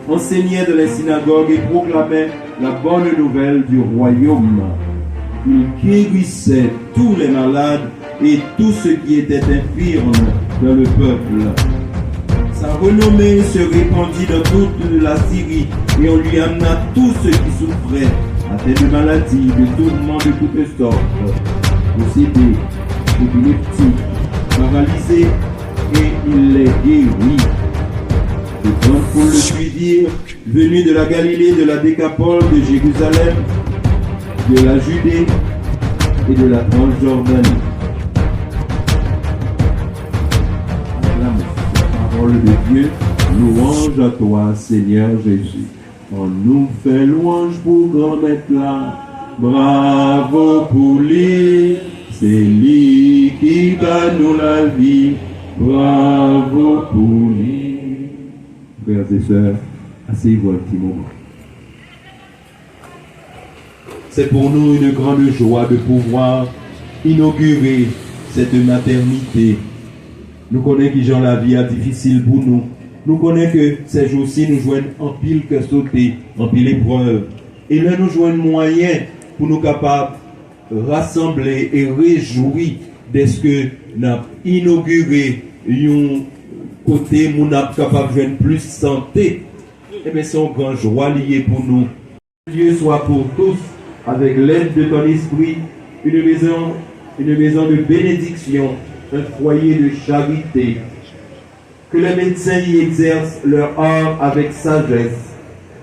enseignait dans les synagogues et proclamait la bonne nouvelle du royaume. Il guérissait tous les malades et tous ceux qui étaient infirmes dans le peuple. Sa renommée se répandit dans toute la Syrie et on lui amena tous ceux qui souffraient, atteints de maladies, de tourments de toutes sortes, possédés, épileptiques, paralysés, et il les guérit. De grandes foules le suivirent, venus de la Galilée, de la Décapole, de Jérusalem, de la Judée et de la Transjordanie. Parole de Dieu, louange à toi, Seigneur Jésus. On nous fait louange pour grand maître là. Bravo pour lui, c'est lui qui donne nous la vie. Bravo pour lui. Frères et sœurs, asseyez-vous un petit moment. C'est pour nous une grande joie de pouvoir inaugurer cette maternité. Nous connaissons que Jean la vie est difficile pour nous. Nous connaissons que ces jours-ci nous joignent en pile que sauter, en pile épreuve. Et là nous joignent moyens pour nous capables de rassembler et réjouir de ce que nous avons inauguré un côté où nous sommes capables de joindre plus santé. Et bien c'est une grande joie liée pour nous. Dieu soit pour tous, avec l'aide de ton esprit, une maison de bénédiction, un foyer de charité. Que les médecins y exercent leur art avec sagesse.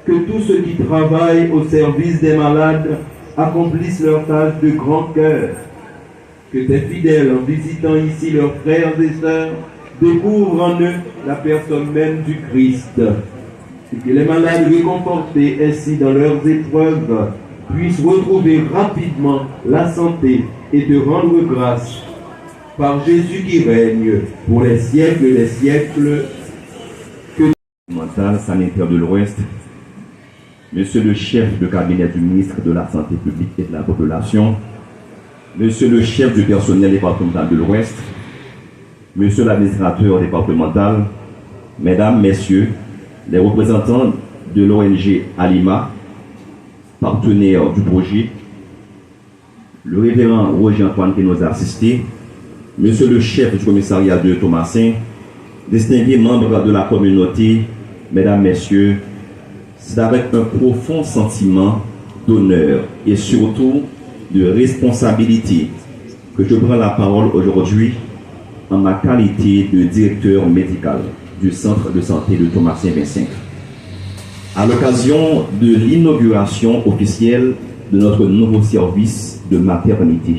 Que tous ceux qui travaillent au service des malades accomplissent leur tâche de grand cœur. Que tes fidèles, en visitant ici leurs frères et sœurs, découvrent en eux la personne même du Christ. Et que les malades réconfortés ainsi dans leurs épreuves puissent retrouver rapidement la santé et te rendre grâce. Par Jésus qui règne pour les siècles des siècles. Que mental sanitaire de l'Ouest, Monsieur le chef de cabinet du ministre de la Santé publique et de la population, Monsieur le chef du personnel départemental de l'Ouest, Monsieur l'administrateur départemental, Mesdames, Messieurs, les représentants de l'ONG Alima, partenaire du projet, le révérend Roger Antoine qui nous a assistés, Monsieur le chef du commissariat de Thomasin, distingués membres de la communauté, Mesdames, Messieurs, c'est avec un profond sentiment d'honneur et surtout de responsabilité que je prends la parole aujourd'hui en ma qualité de directeur médical du centre de santé de Thomasin-25. À l'occasion de l'inauguration officielle de notre nouveau service de maternité.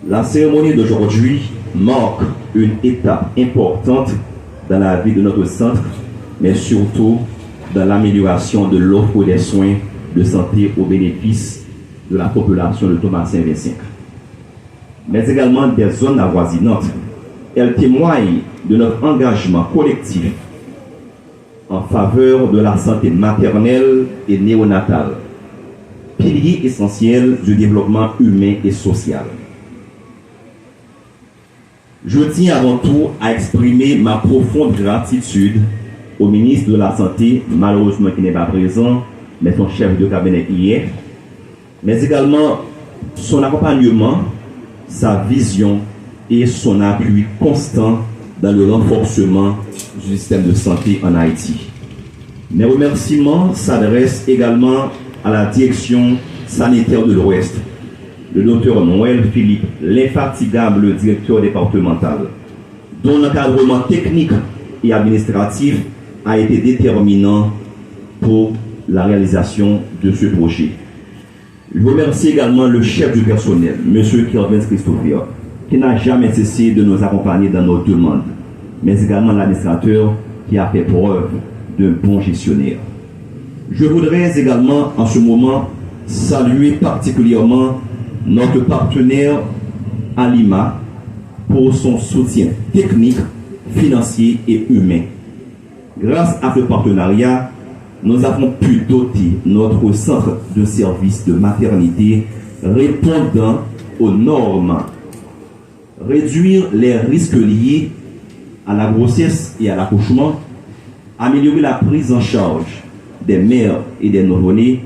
La cérémonie d'aujourd'hui marque une étape importante dans la vie de notre centre, mais surtout dans l'amélioration de l'offre des soins de santé au bénéfice de la population de Thomasin-25. Mais également des zones avoisinantes. Elle témoigne de notre engagement collectif en faveur de la santé maternelle et néonatale, pilier essentiel du développement humain et social. Je tiens avant tout à exprimer ma profonde gratitude au ministre de la Santé, malheureusement qui n'est pas présent, mais son chef de cabinet hier, mais également son accompagnement, sa vision et son appui constant dans le renforcement du système de santé en Haïti. Mes remerciements s'adressent également à la direction sanitaire de l'Ouest, le docteur Noël Philippe, l'infatigable directeur départemental, dont l'encadrement technique et administratif a été déterminant pour la réalisation de ce projet. Je remercie également le chef du personnel, M. Kelvin Christopher, qui n'a jamais cessé de nous accompagner dans nos demandes, mais également l'administrateur qui a fait preuve d'un bon gestionnaire. Je voudrais également en ce moment saluer particulièrement notre partenaire Alima pour son soutien technique, financier et humain. Grâce à ce partenariat, nous avons pu doter notre centre de services de maternité répondant aux normes, réduire les risques liés à la grossesse et à l'accouchement, améliorer la prise en charge des mères et des nouveau-nés,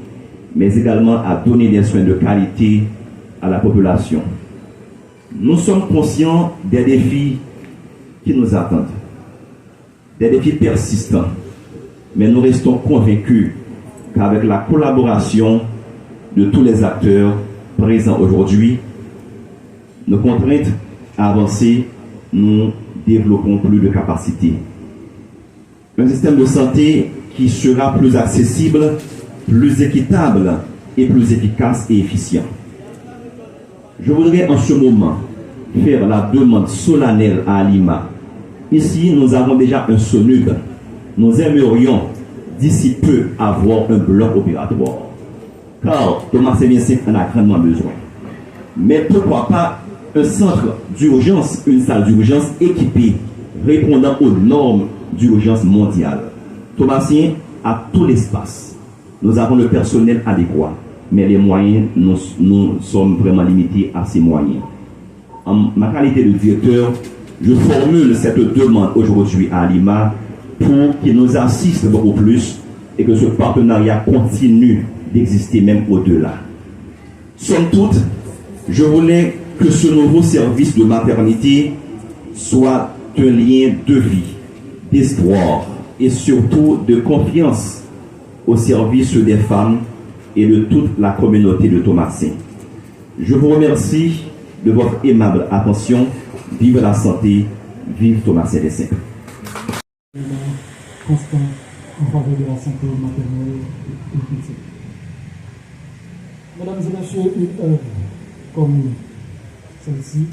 mais également à donner des soins de qualité à la population. Nous sommes conscients des défis qui nous attendent, des défis persistants, mais nous restons convaincus qu'avec la collaboration de tous les acteurs présents aujourd'hui, nos contraintes à avancer, nous développons plus de capacités. Un système de santé qui sera plus accessible, plus équitable et plus efficace et efficient. Je voudrais en ce moment faire la demande solennelle à Alima. Ici, nous avons déjà un SONUB. Nous aimerions d'ici peu avoir un bloc opératoire. Car Thomas Sévien en a grandement besoin. Mais pourquoi pas un centre d'urgence, une salle d'urgence équipée, répondant aux normes d'urgence mondiale. Thomasien a tout l'espace. Nous avons le personnel adéquat, mais les moyens, nous sommes vraiment limités à ces moyens. En ma qualité de directeur, je formule cette demande aujourd'hui à Alima pour qu'il nous assiste beaucoup plus et que ce partenariat continue d'exister même au-delà. Somme toute, je voulais que ce nouveau service de maternité soit un lien de vie, d'espoir et surtout de confiance au service des femmes et de toute la communauté de Thomasin. Je vous remercie de votre aimable attention. Vive la santé, vive Thomasin des Simples. Constant en faveur de la santé maternelle et petite. Mesdames et messieurs, une œuvre comme celle-ci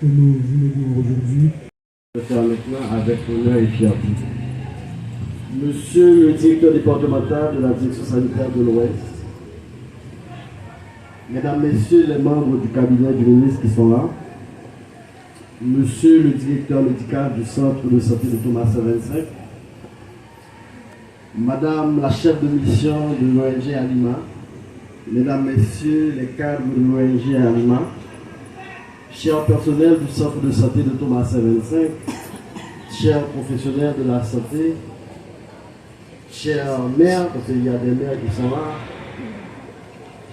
que nous inaugurons aujourd'hui. Je vais faire maintenant avec honneur et fierté. Monsieur le directeur départemental de la direction sanitaire de l'Ouest, Mesdames, Messieurs les membres du cabinet du ministre qui sont là, Monsieur le directeur médical du centre de santé de Thomasin 25, Madame la chef de mission de l'ONG Alima, Mesdames, Messieurs les cadres de l'ONG Alima, chers personnels du centre de santé de Thomasin 25, chers professionnels de la santé, chers maires, parce qu'il y a des maires qui sont là,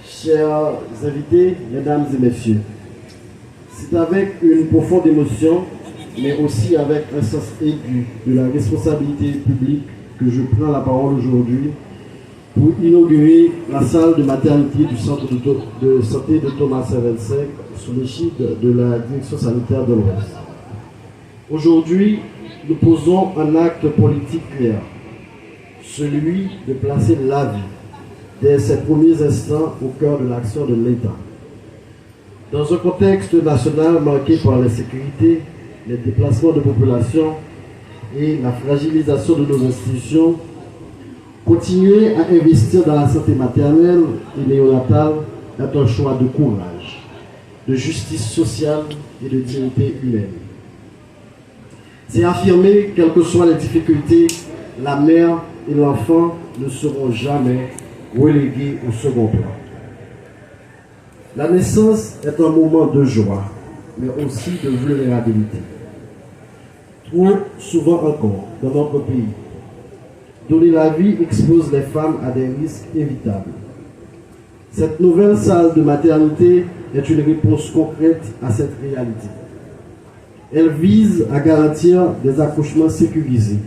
chers invités, mesdames et messieurs. C'est avec une profonde émotion, mais aussi avec un sens aigu de la responsabilité publique que je prends la parole aujourd'hui pour inaugurer la salle de maternité du centre de santé de Thomasin 25 sous l'égide de la direction sanitaire de l'Ouest. Aujourd'hui, nous posons un acte politique clair, celui de placer la vie dès ses premiers instants au cœur de l'action de l'État. Dans un contexte national marqué par l'insécurité, les déplacements de population et la fragilisation de nos institutions, continuer à investir dans la santé maternelle et néonatale est un choix de courage, de justice sociale et de dignité humaine. C'est affirmer, quelles que soient les difficultés, la mère et l'enfant ne seront jamais relégués au second plan. La naissance est un moment de joie, mais aussi de vulnérabilité. Trop souvent encore, dans notre pays, donner la vie expose les femmes à des risques évitables. Cette nouvelle salle de maternité est une réponse concrète à cette réalité. Elle vise à garantir des accouchements sécurisés,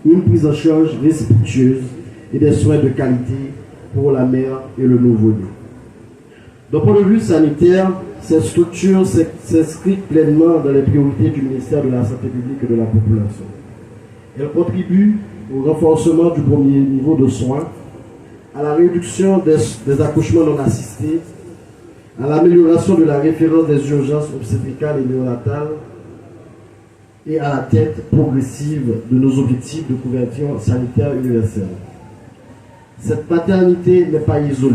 une prise en charge respectueuse et des soins de qualité pour la mère et le nouveau-né. D'un point de vue sanitaire, cette structure s'inscrit pleinement dans les priorités du ministère de la Santé publique et de la population. Elle contribue au renforcement du premier niveau de soins, à la réduction des accouchements non assistés, à l'amélioration de la référence des urgences obstétricales et néonatales et à la tête progressive de nos objectifs de couverture sanitaire universelle. Cette maternité n'est pas isolée.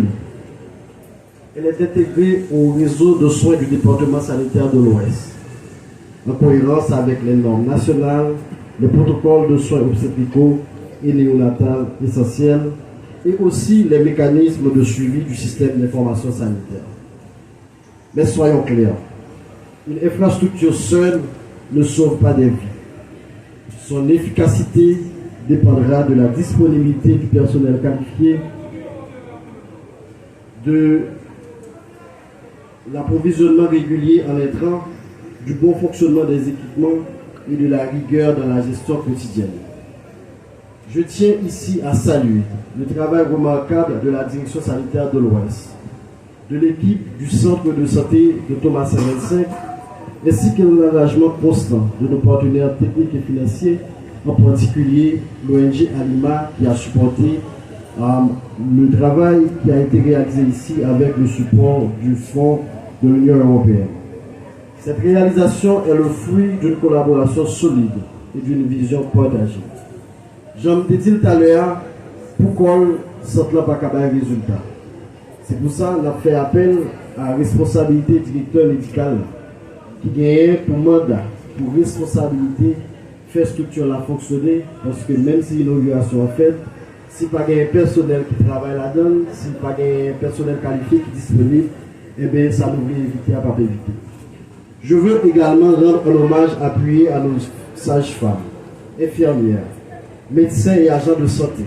Elle est intégrée au réseau de soins du département sanitaire de l'Ouest, en cohérence avec les normes nationales, les protocoles de soins obstétricaux et néonatales essentiels, et aussi les mécanismes de suivi du système d'information sanitaire. Mais soyons clairs, une infrastructure seule ne sauve pas des vies. Son efficacité dépendra de la disponibilité du personnel qualifié, de l'approvisionnement régulier en intrants, du bon fonctionnement des équipements et de la rigueur dans la gestion quotidienne. Je tiens ici à saluer le travail remarquable de la direction sanitaire de l'Ouest, de l'équipe du centre de santé de Thomas 25, ainsi que l'engagement constant de nos partenaires techniques et financiers, en particulier l'ONG Alima qui a supporté le travail qui a été réalisé ici avec le support du Fonds de l'Union européenne. Cette réalisation est le fruit d'une collaboration solide et d'une vision partagée. J'en ai dit tout à l'heure, pourquoi ce n'est pas un résultat. C'est pour ça qu'on a fait appel à la responsabilité directeur médical qui gagne pour mandat, pour responsabilité, faire structure la fonctionner, parce que même si l'inauguration est faite, si pas un personnel qui travaille là-dedans, si pas un personnel qualifié qui est disponible, eh bien ça nous va éviter à pas éviter. Je veux également rendre un hommage appuyé à nos sages-femmes, infirmières, médecins et agents de santé.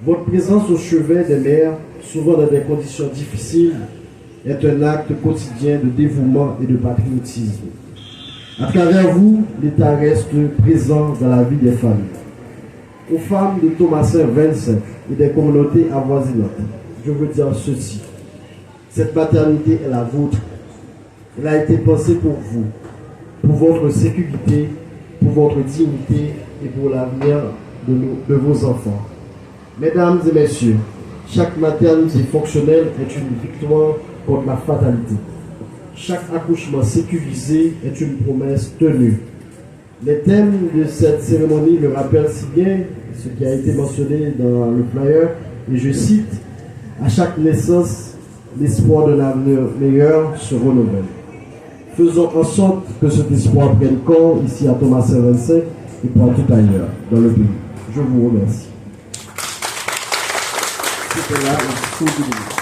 Votre présence au chevet des mères, souvent dans des conditions difficiles, est un acte quotidien de dévouement et de patriotisme. À travers vous, l'État reste présent dans la vie des familles. Aux femmes de Thomasin 25 et des communautés avoisinantes, je veux dire ceci. Cette maternité est la vôtre. Elle a été pensée pour vous, pour votre sécurité, pour votre dignité et pour l'avenir de vos enfants. Mesdames et messieurs, chaque maternité fonctionnelle est une victoire contre la fatalité. Chaque accouchement sécurisé est une promesse tenue. Les thèmes de cette cérémonie me rappellent si bien ce qui a été mentionné dans le flyer, et je cite, à chaque naissance, l'espoir d'un avenir meilleur se renouvelle. Faisons en sorte que cet espoir prenne corps ici à Thomas 25 et partout ailleurs dans le pays. Je vous remercie. C'était là le discours du ministre.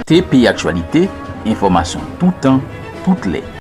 TPI Actualité, information tout temps, toutes les.